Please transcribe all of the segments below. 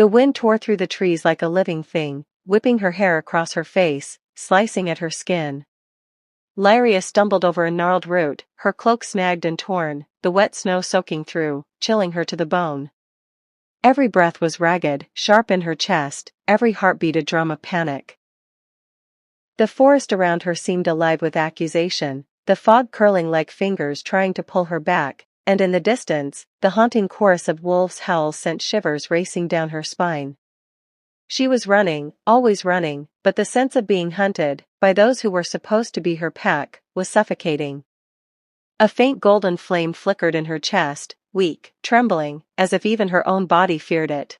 The wind tore through the trees like a living thing, whipping her hair across her face, slicing at her skin. Lyria stumbled over a gnarled root, her cloak snagged and torn, the wet snow soaking through, chilling her to the bone. Every breath was ragged, sharp in her chest, every heartbeat a drum of panic. The forest around her seemed alive with accusation, the fog curling like fingers trying to pull her back, and in the distance, the haunting chorus of wolves' howls sent shivers racing down her spine. She was running, always running, but the sense of being hunted, by those who were supposed to be her pack, was suffocating. A faint golden flame flickered in her chest, weak, trembling, as if even her own body feared it.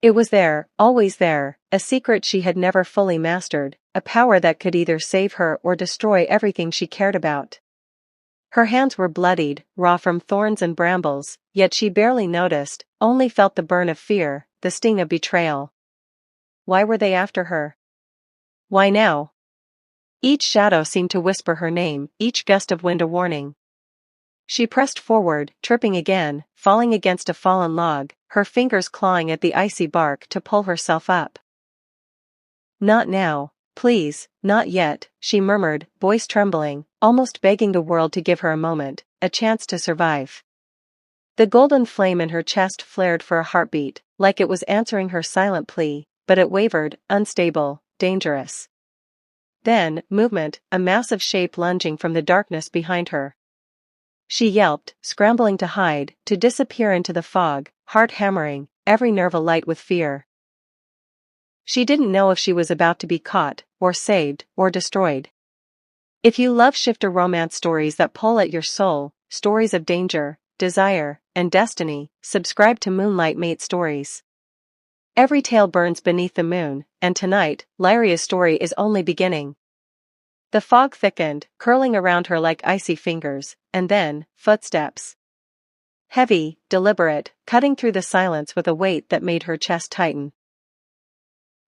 It was there, always there, a secret she had never fully mastered, a power that could either save her or destroy everything she cared about. Her hands were bloodied, raw from thorns and brambles, yet she barely noticed, only felt the burn of fear, the sting of betrayal. Why were they after her? Why now? Each shadow seemed to whisper her name, each gust of wind a warning. She pressed forward, tripping again, falling against a fallen log, her fingers clawing at the icy bark to pull herself up. Not now, please, not yet, she murmured, voice trembling, almost begging the world to give her a moment, a chance to survive. The golden flame in her chest flared for a heartbeat, like it was answering her silent plea, but it wavered, unstable, dangerous. Then, movement, a massive shape lunging from the darkness behind her. She yelped, scrambling to hide, to disappear into the fog, heart hammering, every nerve alight with fear. She didn't know if she was about to be caught, or saved, or destroyed. If you love shifter romance stories that pull at your soul, stories of danger, desire, and destiny, subscribe to Moonlight Mate Stories. Every tale burns beneath the moon, and tonight, Lyria's story is only beginning. The fog thickened, curling around her like icy fingers, and then, footsteps. Heavy, deliberate, cutting through the silence with a weight that made her chest tighten.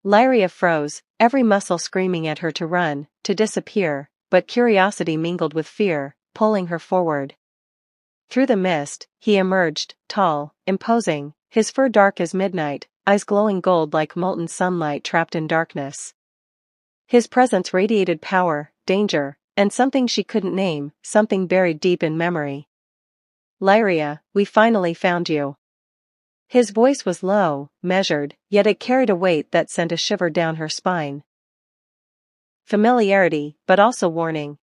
Lyria froze, every muscle screaming at her to run, to disappear, but curiosity mingled with fear, pulling her forward. Through the mist, he emerged, tall, imposing, his fur dark as midnight, eyes glowing gold like molten sunlight trapped in darkness. His presence radiated power, danger, and something she couldn't name, something buried deep in memory. Lyria, we finally found you. His voice was low, measured, yet it carried a weight that sent a shiver down her spine. Familiarity, but also warning.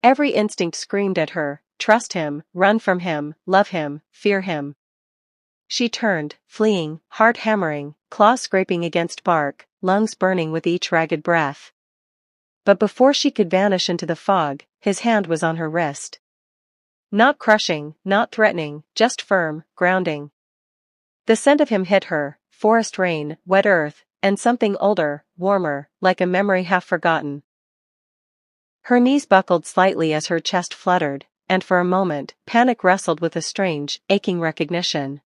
Every instinct screamed at her, trust him, run from him, love him, fear him. She turned, fleeing, heart hammering, claws scraping against bark, lungs burning with each ragged breath. But before she could vanish into the fog, his hand was on her wrist. Not crushing, not threatening, just firm, grounding. The scent of him hit her, forest rain, wet earth, and something older, warmer, like a memory half forgotten. Her knees buckled slightly as her chest fluttered, and for a moment, panic wrestled with a strange, aching recognition.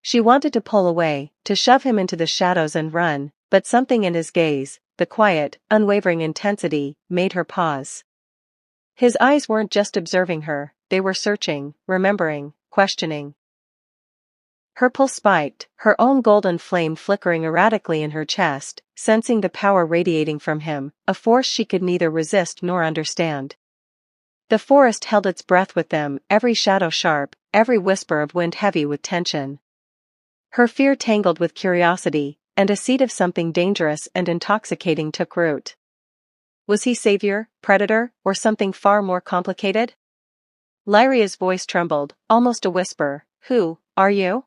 She wanted to pull away, to shove him into the shadows and run, but something in his gaze, the quiet, unwavering intensity, made her pause. His eyes weren't just observing her, they were searching, remembering, questioning. Her pulse spiked, her own golden flame flickering erratically in her chest, sensing the power radiating from him, a force she could neither resist nor understand. The forest held its breath with them, every shadow sharp, every whisper of wind heavy with tension. Her fear tangled with curiosity, and a seed of something dangerous and intoxicating took root. Was he savior, predator, or something far more complicated? Lyria's voice trembled, almost a whisper, "Who are you?"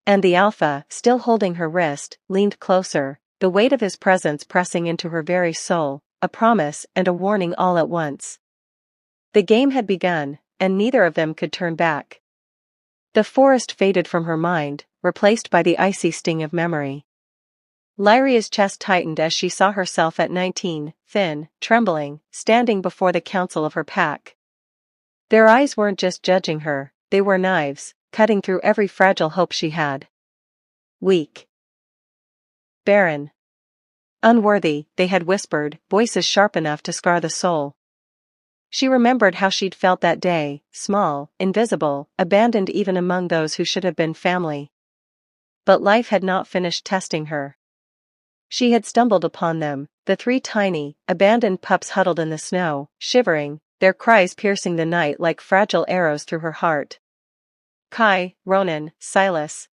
And the Alpha, still holding her wrist, leaned closer, the weight of his presence pressing into her very soul, a promise and a warning all at once. The game had begun, and neither of them could turn back. The forest faded from her mind, replaced by the icy sting of memory. Lyria's chest tightened as she saw herself at 19, thin, trembling, standing before the council of her pack. Their eyes weren't just judging her, they were knives, cutting through every fragile hope she had. Weak. Barren. Unworthy, they had whispered, voices sharp enough to scar the soul. She remembered how she'd felt that day, small, invisible, abandoned even among those who should have been family. but life had not finished testing her. She had stumbled upon them, the three tiny, abandoned pups huddled in the snow, shivering, their cries piercing the night like fragile arrows through her heart. Kai, Ronan, Silas.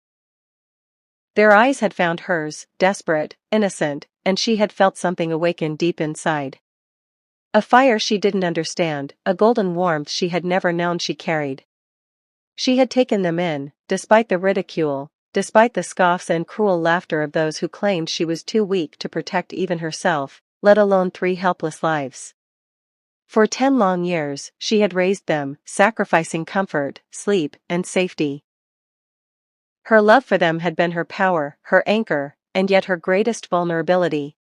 Their eyes had found hers, desperate, innocent, and she had felt something awaken deep inside. A fire she didn't understand, a golden warmth she had never known she carried. She had taken them in, despite the ridicule, despite the scoffs and cruel laughter of those who claimed she was too weak to protect even herself, let alone 3 helpless lives. For 10 long years, she had raised them, sacrificing comfort, sleep, and safety. Her love for them had been her power, her anchor, and yet her greatest vulnerability.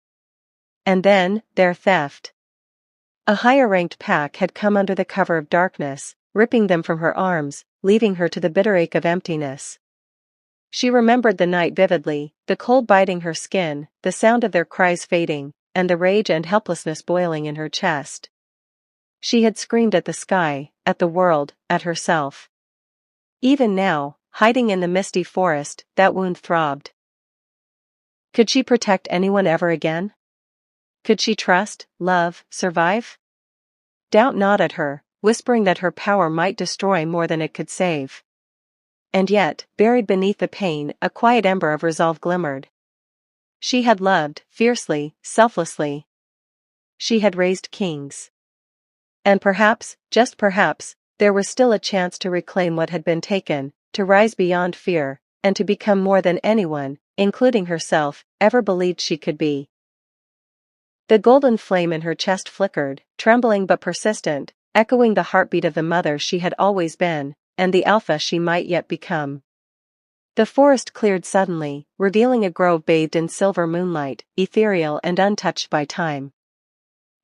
And then, their theft. A higher-ranked pack had come under the cover of darkness, ripping them from her arms, leaving her to the bitter ache of emptiness. She remembered the night vividly, the cold biting her skin, the sound of their cries fading, and the rage and helplessness boiling in her chest. She had screamed at the sky, at the world, at herself. Even now, hiding in the misty forest, that wound throbbed. Could she protect anyone ever again? Could she trust, love, survive? Doubt gnawed at her, whispering that her power might destroy more than it could save. And yet, buried beneath the pain, a quiet ember of resolve glimmered. She had loved, fiercely, selflessly. She had raised kings. And perhaps, just perhaps, there was still a chance to reclaim what had been taken, to rise beyond fear, and to become more than anyone, including herself, ever believed she could be. The golden flame in her chest flickered, trembling but persistent, echoing the heartbeat of the mother she had always been, and the alpha she might yet become. The forest cleared suddenly, revealing a grove bathed in silver moonlight, ethereal and untouched by time.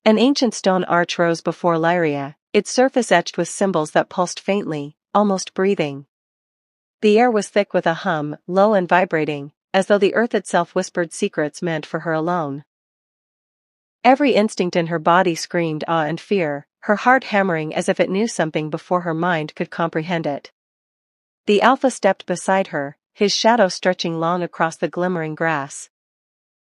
An ancient stone arch rose before Lyria, its surface etched with symbols that pulsed faintly, almost breathing. The air was thick with a hum, low and vibrating, as though the earth itself whispered secrets meant for her alone. Every instinct in her body screamed awe and fear, her heart hammering as if it knew something before her mind could comprehend it. The alpha stepped beside her, his shadow stretching long across the glimmering grass.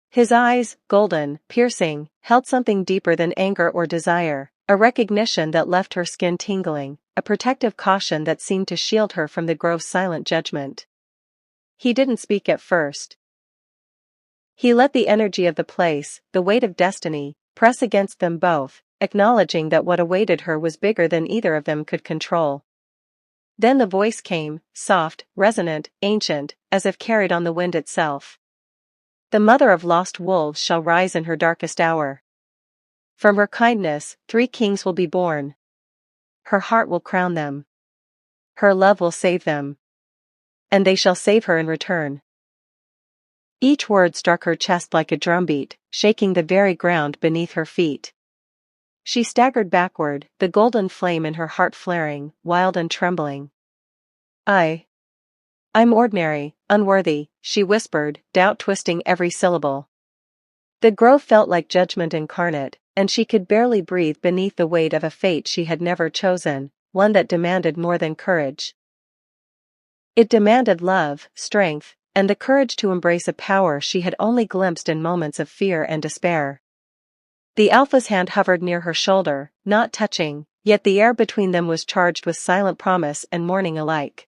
His eyes, golden, piercing, held something deeper than anger or desire, a recognition that left her skin tingling, a protective caution that seemed to shield her from the grove's silent judgment. He didn't speak at first. He let the energy of the place, the weight of destiny, press against them both, acknowledging that what awaited her was bigger than either of them could control. Then the voice came, soft, resonant, ancient, as if carried on the wind itself. The mother of lost wolves shall rise in her darkest hour. From her kindness, 3 kings will be born. Her heart will crown them. Her love will save them. And they shall save her in return. Each word struck her chest like a drumbeat, shaking the very ground beneath her feet. She staggered backward, the golden flame in her heart flaring, wild and trembling. I'm ordinary, unworthy, she whispered, doubt twisting every syllable. The grove felt like judgment incarnate, and she could barely breathe beneath the weight of a fate she had never chosen, one that demanded more than courage. It demanded love, strength, and the courage to embrace a power she had only glimpsed in moments of fear and despair. The alpha's hand hovered near her shoulder, not touching, yet the air between them was charged with silent promise and warning alike.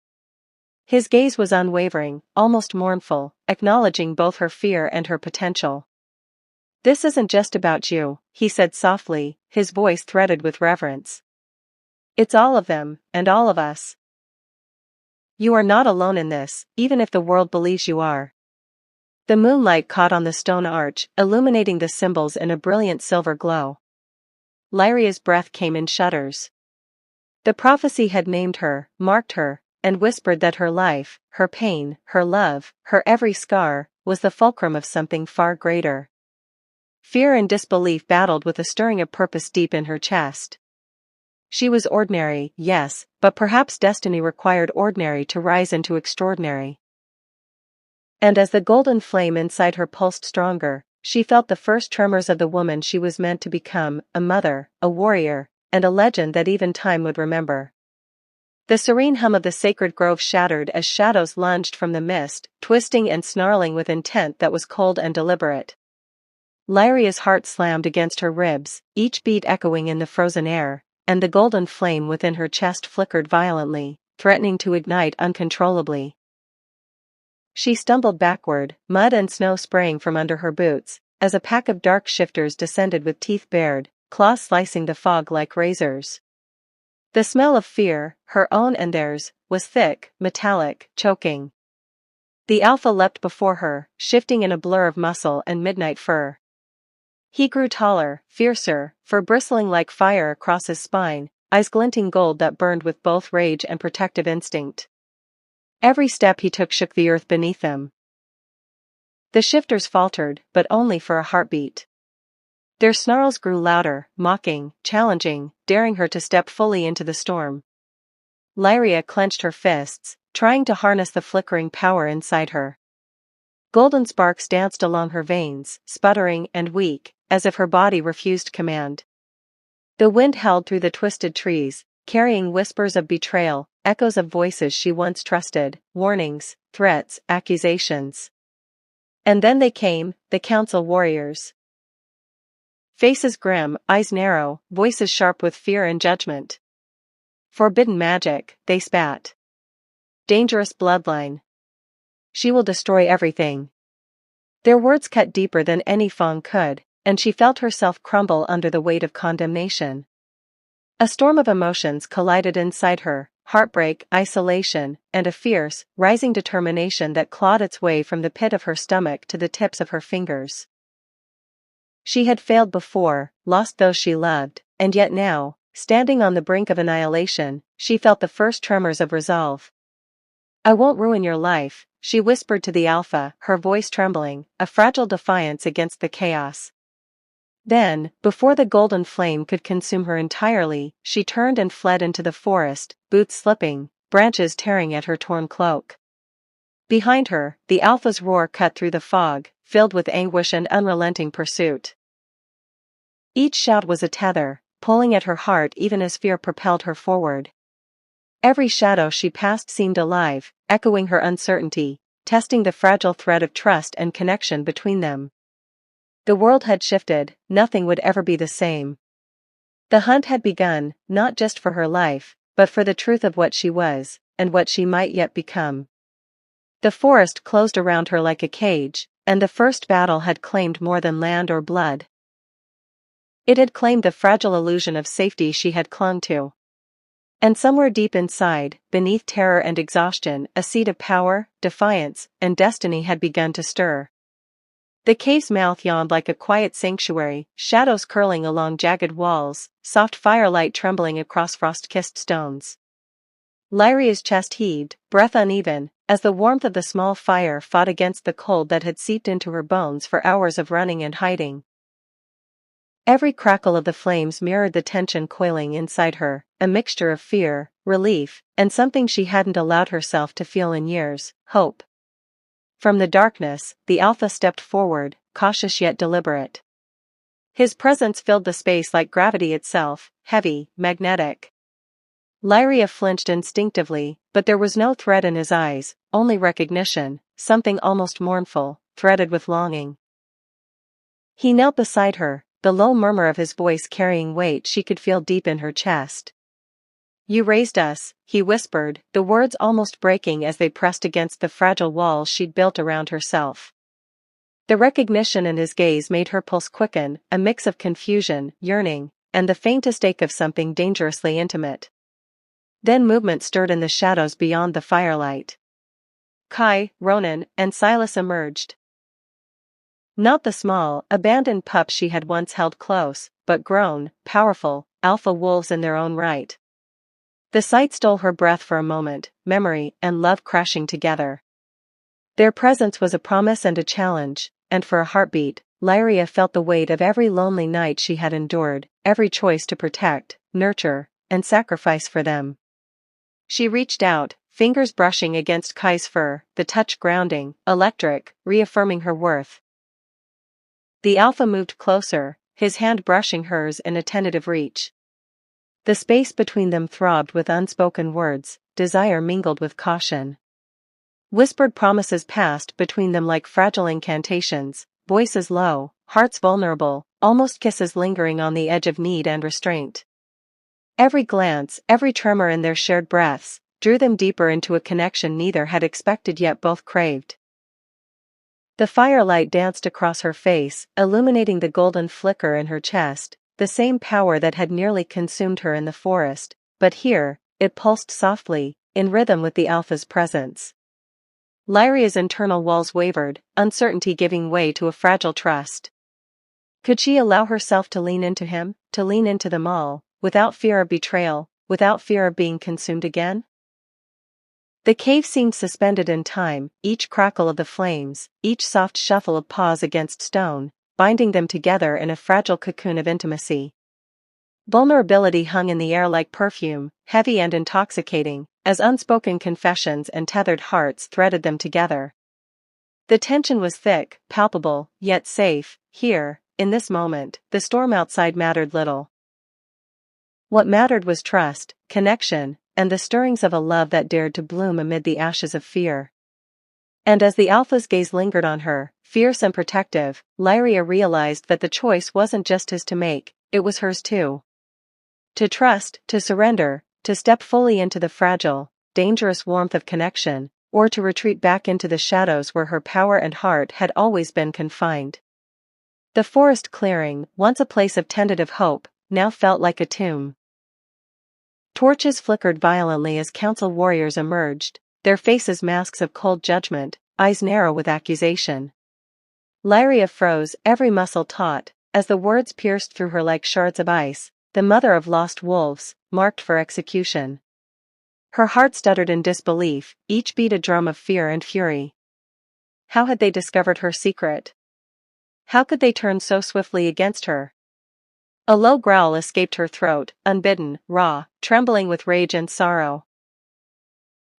His gaze was unwavering, almost mournful, acknowledging both her fear and her potential. "This isn't just about you," he said softly, his voice threaded with reverence. "It's all of them, and all of us. You are not alone in this, even if the world believes you are." The moonlight caught on the stone arch, illuminating the symbols in a brilliant silver glow. Lyria's breath came in shudders. The prophecy had named her, marked her, and whispered that her life, her pain, her love, her every scar, was the fulcrum of something far greater. Fear and disbelief battled with a stirring of purpose deep in her chest. She was ordinary, yes, but perhaps destiny required ordinary to rise into extraordinary. And as the golden flame inside her pulsed stronger, she felt the first tremors of the woman she was meant to become, a mother, a warrior, and a legend that even time would remember. The serene hum of the sacred grove shattered as shadows lunged from the mist, twisting and snarling with intent that was cold and deliberate. Lyria's heart slammed against her ribs, each beat echoing in the frozen air, and the golden flame within her chest flickered violently, threatening to ignite uncontrollably. She stumbled backward, mud and snow spraying from under her boots, as a pack of dark shifters descended with teeth bared, claws slicing the fog like razors. The smell of fear, her own and theirs, was thick, metallic, choking. The alpha leapt before her, shifting in a blur of muscle and midnight fur. He grew taller, fiercer, fur bristling like fire across his spine, eyes glinting gold that burned with both rage and protective instinct. Every step he took shook the earth beneath them. The shifters faltered, but only for a heartbeat. Their snarls grew louder, mocking, challenging, daring her to step fully into the storm. Lyria clenched her fists, trying to harness the flickering power inside her. Golden sparks danced along her veins, sputtering and weak, as if her body refused command. The wind howled through the twisted trees, carrying whispers of betrayal, echoes of voices she once trusted, warnings, threats, accusations. And then they came, the council warriors. Faces grim, eyes narrow, voices sharp with fear and judgment. Forbidden magic, they spat. Dangerous bloodline. She will destroy everything. Their words cut deeper than any Fang could, and she felt herself crumble under the weight of condemnation. A storm of emotions collided inside her, heartbreak, isolation, and a fierce, rising determination that clawed its way from the pit of her stomach to the tips of her fingers. She had failed before, lost those she loved, and yet now, standing on the brink of annihilation, she felt the first tremors of resolve. "I won't ruin your life," she whispered to the Alpha, her voice trembling, a fragile defiance against the chaos. Then, before the golden flame could consume her entirely, she turned and fled into the forest, boots slipping, branches tearing at her torn cloak. Behind her, the Alpha's roar cut through the fog, filled with anguish and unrelenting pursuit. Each shout was a tether, pulling at her heart even as fear propelled her forward. Every shadow she passed seemed alive, echoing her uncertainty, testing the fragile thread of trust and connection between them. The world had shifted, nothing would ever be the same. The hunt had begun, not just for her life, but for the truth of what she was, and what she might yet become. The forest closed around her like a cage, and the first battle had claimed more than land or blood. It had claimed the fragile illusion of safety she had clung to. And somewhere deep inside, beneath terror and exhaustion, a seed of power, defiance, and destiny had begun to stir. The cave's mouth yawned like a quiet sanctuary, shadows curling along jagged walls, soft firelight trembling across frost-kissed stones. Lyria's chest heaved, breath uneven, as the warmth of the small fire fought against the cold that had seeped into her bones for hours of running and hiding. Every crackle of the flames mirrored the tension coiling inside her, a mixture of fear, relief, and something she hadn't allowed herself to feel in years, hope. From the darkness, the Alpha stepped forward, cautious yet deliberate. His presence filled the space like gravity itself, heavy, magnetic. Lyria flinched instinctively, but there was no threat in his eyes, only recognition, something almost mournful, threaded with longing. He knelt beside her, the low murmur of his voice carrying weight she could feel deep in her chest. "You raised us," he whispered, the words almost breaking as they pressed against the fragile walls she'd built around herself. The recognition in his gaze made her pulse quicken, a mix of confusion, yearning, and the faintest ache of something dangerously intimate. Then movement stirred in the shadows beyond the firelight. Kai, Ronan, and Silas emerged. Not the small, abandoned pups she had once held close, but grown, powerful, alpha wolves in their own right. The sight stole her breath for a moment, memory and love crashing together. Their presence was a promise and a challenge, and for a heartbeat, Lyria felt the weight of every lonely night she had endured, every choice to protect, nurture, and sacrifice for them. She reached out, fingers brushing against Kai's fur, the touch grounding, electric, reaffirming her worth. The Alpha moved closer, his hand brushing hers in a tentative reach. The space between them throbbed with unspoken words, desire mingled with caution. Whispered promises passed between them like fragile incantations, voices low, hearts vulnerable, almost kisses lingering on the edge of need and restraint. Every glance, every tremor in their shared breaths, drew them deeper into a connection neither had expected yet both craved. The firelight danced across her face, illuminating the golden flicker in her chest, the same power that had nearly consumed her in the forest, but here, it pulsed softly, in rhythm with the Alpha's presence. Lyria's internal walls wavered, uncertainty giving way to a fragile trust. Could she allow herself to lean into him, to lean into them all, without fear of betrayal, without fear of being consumed again? The cave seemed suspended in time, each crackle of the flames, each soft shuffle of paws against stone, binding them together in a fragile cocoon of intimacy. Vulnerability hung in the air like perfume, heavy and intoxicating, as unspoken confessions and tethered hearts threaded them together. The tension was thick, palpable, yet safe. Here, in this moment, the storm outside mattered little. What mattered was trust, connection, and the stirrings of a love that dared to bloom amid the ashes of fear. And as the Alpha's gaze lingered on her, fierce and protective, Lyria realized that the choice wasn't just his to make, it was hers too. To trust, to surrender, to step fully into the fragile, dangerous warmth of connection, or to retreat back into the shadows where her power and heart had always been confined. The forest clearing, once a place of tentative hope, now felt like a tomb. Torches flickered violently as council warriors emerged, their faces masks of cold judgment, eyes narrow with accusation. Lyria froze, every muscle taut, as the words pierced through her like shards of ice, the mother of lost wolves, marked for execution. Her heart stuttered in disbelief, each beat a drum of fear and fury. How had they discovered her secret? How could they turn so swiftly against her? A low growl escaped her throat, unbidden, raw, trembling with rage and sorrow.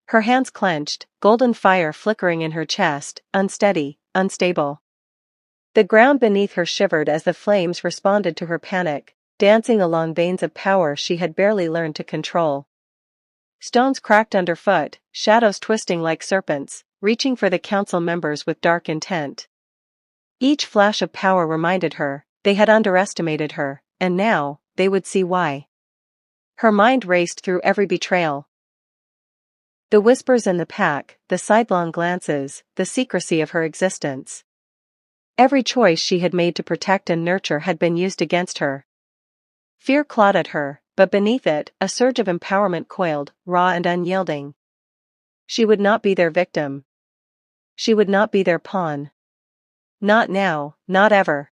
Her hands clenched, golden fire flickering in her chest, unsteady, unstable. The ground beneath her shivered as the flames responded to her panic, dancing along veins of power she had barely learned to control. Stones cracked underfoot, shadows twisting like serpents, reaching for the council members with dark intent. Each flash of power reminded her, they had underestimated her, and now, they would see why. Her mind raced through every betrayal. The whispers in the pack, the sidelong glances, the secrecy of her existence. Every choice she had made to protect and nurture had been used against her. Fear clawed at her, but beneath it, a surge of empowerment coiled, raw and unyielding. She would not be their victim. She would not be their pawn. Not now, not ever.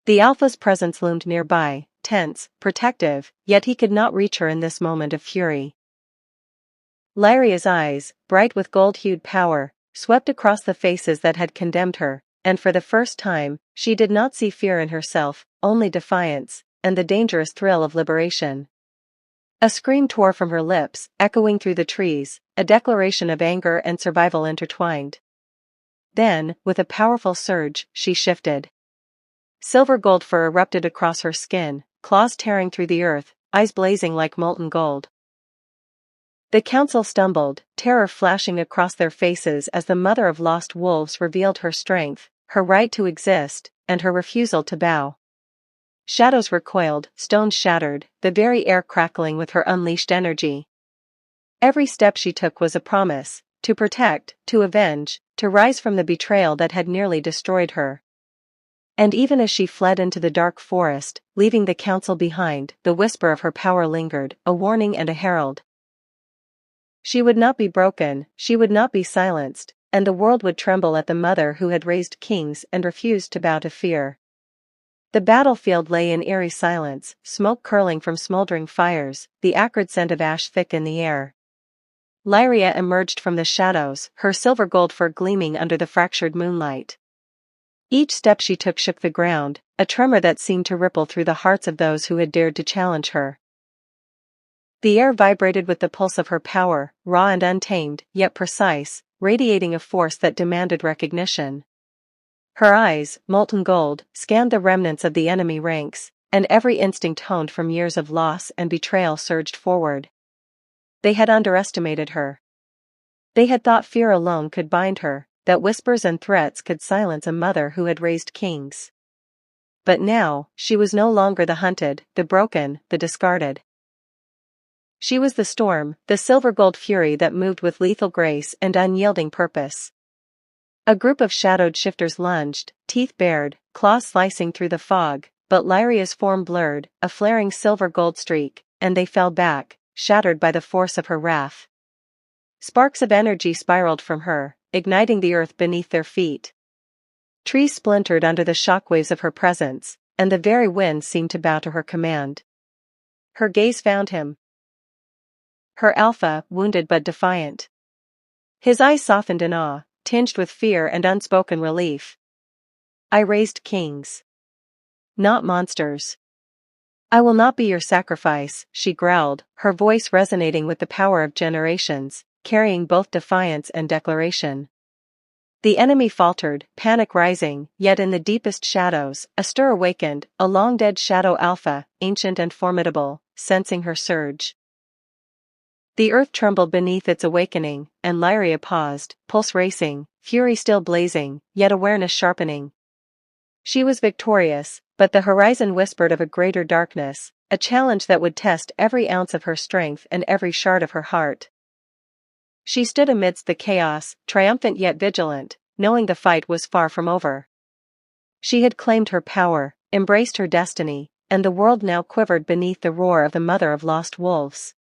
The Alpha's presence loomed nearby, tense, protective, yet he could not reach her in this moment of fury. Lyria's eyes, bright with gold-hued power, swept across the faces that had condemned her, and for the first time, she did not see fear in herself, only defiance, and the dangerous thrill of liberation. A scream tore from her lips, echoing through the trees, a declaration of anger and survival intertwined. Then, with a powerful surge, she shifted. Silver gold fur erupted across her skin, claws tearing through the earth, eyes blazing like molten gold. The council stumbled, terror flashing across their faces as the mother of lost wolves revealed her strength, her right to exist, and her refusal to bow. Shadows recoiled, stones shattered, the very air crackling with her unleashed energy. Every step she took was a promise, to protect, to avenge, to rise from the betrayal that had nearly destroyed her. And even as she fled into the dark forest, leaving the council behind, the whisper of her power lingered, a warning and a herald. She would not be broken, she would not be silenced, and the world would tremble at the mother who had raised kings and refused to bow to fear. The battlefield lay in eerie silence, smoke curling from smoldering fires, the acrid scent of ash thick in the air. Lyria emerged from the shadows, her silver gold fur gleaming under the fractured moonlight. Each step she took shook the ground, a tremor that seemed to ripple through the hearts of those who had dared to challenge her. The air vibrated with the pulse of her power, raw and untamed, yet precise, radiating a force that demanded recognition. Her eyes, molten gold, scanned the remnants of the enemy ranks, and every instinct honed from years of loss and betrayal surged forward. They had underestimated her. They had thought fear alone could bind her, that whispers and threats could silence a mother who had raised kings. But now, she was no longer the hunted, the broken, the discarded. She was the storm, the silver-gold fury that moved with lethal grace and unyielding purpose. A group of shadowed shifters lunged, teeth bared, claws slicing through the fog, but Lyria's form blurred, a flaring silver-gold streak, and they fell back, shattered by the force of her wrath. Sparks of energy spiraled from her, igniting the earth beneath their feet. Trees splintered under the shockwaves of her presence, and the very wind seemed to bow to her command. Her gaze found him. Her alpha, wounded but defiant. His eyes softened in awe, tinged with fear and unspoken relief. I raised kings. Not monsters. I will not be your sacrifice, she growled, her voice resonating with the power of generations, carrying both defiance and declaration. The enemy faltered, panic rising, yet in the deepest shadows, a stir awakened, a long-dead shadow alpha, ancient and formidable, sensing her surge. The earth trembled beneath its awakening, and Lyria paused, pulse racing, fury still blazing, yet awareness sharpening. She was victorious, but the horizon whispered of a greater darkness, a challenge that would test every ounce of her strength and every shard of her heart. She stood amidst the chaos, triumphant yet vigilant, knowing the fight was far from over. She had claimed her power, embraced her destiny, and the world now quivered beneath the roar of the mother of lost wolves.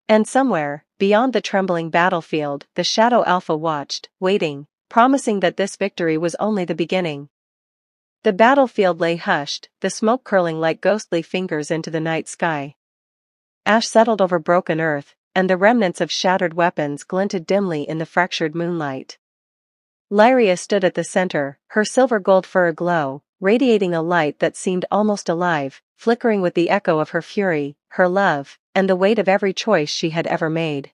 And somewhere, beyond the trembling battlefield, the Shadow Alpha watched, waiting, promising that this victory was only the beginning. The battlefield lay hushed, the smoke curling like ghostly fingers into the night sky. Ash settled over broken earth, and the remnants of shattered weapons glinted dimly in the fractured moonlight. Lyria stood at the center, her silver-gold fur aglow, radiating a light that seemed almost alive, flickering with the echo of her fury, her love, and the weight of every choice she had ever made.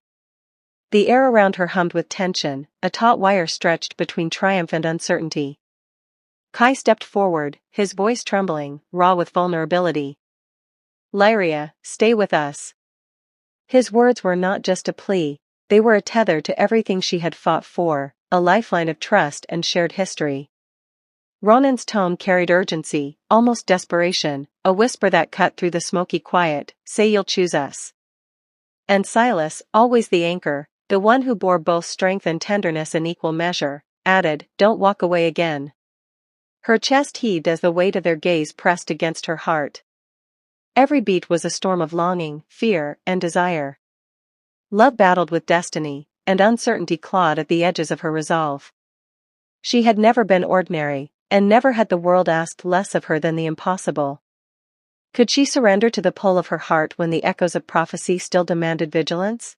The air around her hummed with tension, a taut wire stretched between triumph and uncertainty. Kai stepped forward, his voice trembling, raw with vulnerability. Lyria, stay with us. His words were not just a plea, they were a tether to everything she had fought for, a lifeline of trust and shared history. Ronan's tone carried urgency, almost desperation, a whisper that cut through the smoky quiet, say you'll choose us. And Silas, always the anchor, the one who bore both strength and tenderness in equal measure, added, don't walk away again. Her chest heaved as the weight of their gaze pressed against her heart. Every beat was a storm of longing, fear, and desire. Love battled with destiny, and uncertainty clawed at the edges of her resolve. She had never been ordinary, and never had the world asked less of her than the impossible. Could she surrender to the pull of her heart when the echoes of prophecy still demanded vigilance?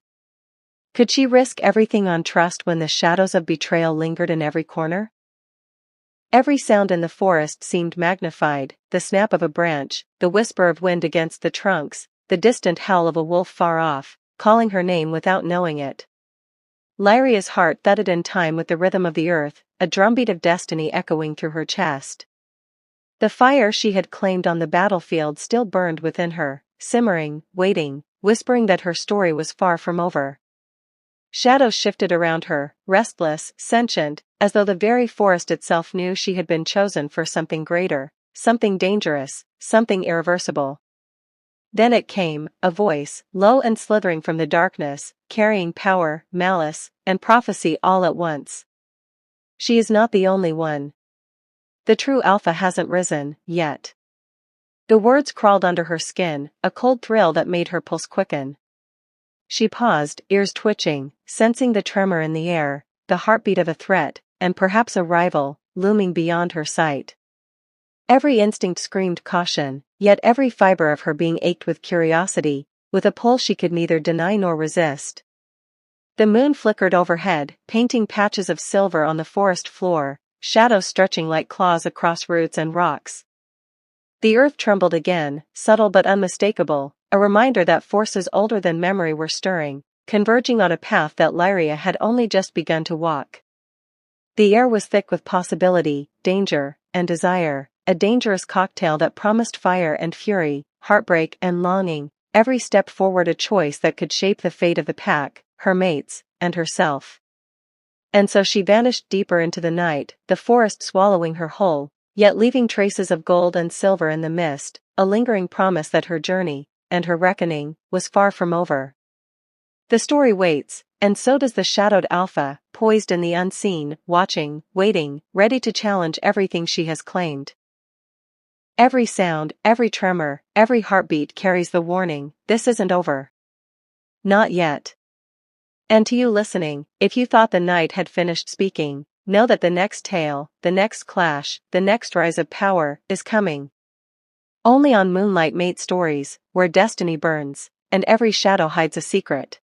Could she risk everything on trust when the shadows of betrayal lingered in every corner? Every sound in the forest seemed magnified, the snap of a branch, the whisper of wind against the trunks, the distant howl of a wolf far off, calling her name without knowing it. Lyria's heart thudded in time with the rhythm of the earth, a drumbeat of destiny echoing through her chest. The fire she had claimed on the battlefield still burned within her, simmering, waiting, whispering that her story was far from over. Shadows shifted around her, restless, sentient, as though the very forest itself knew she had been chosen for something greater, something dangerous, something irreversible. Then it came, a voice, low and slithering from the darkness, carrying power, malice, and prophecy all at once. She is not the only one. The true Alpha hasn't risen, yet. The words crawled under her skin, a cold thrill that made her pulse quicken. She paused, ears twitching, sensing the tremor in the air, the heartbeat of a threat, and perhaps a rival, looming beyond her sight. Every instinct screamed caution, yet every fiber of her being ached with curiosity, with a pull she could neither deny nor resist. The moon flickered overhead, painting patches of silver on the forest floor, shadows stretching like claws across roots and rocks. The earth trembled again, subtle but unmistakable, a reminder that forces older than memory were stirring, converging on a path that Lyria had only just begun to walk. The air was thick with possibility, danger, and desire, a dangerous cocktail that promised fire and fury, heartbreak and longing, every step forward a choice that could shape the fate of the pack, her mates, and herself. And so she vanished deeper into the night, the forest swallowing her whole, yet leaving traces of gold and silver in the mist, a lingering promise that her journey, and her reckoning, was far from over. The story waits, and so does the shadowed Alpha, poised in the unseen, watching, waiting, ready to challenge everything she has claimed. Every sound, every tremor, every heartbeat carries the warning, this isn't over. Not yet. And to you listening, if you thought the night had finished speaking, know that the next tale, the next clash, the next rise of power, is coming. Only on Moonlight Mate Stories, where destiny burns, and every shadow hides a secret.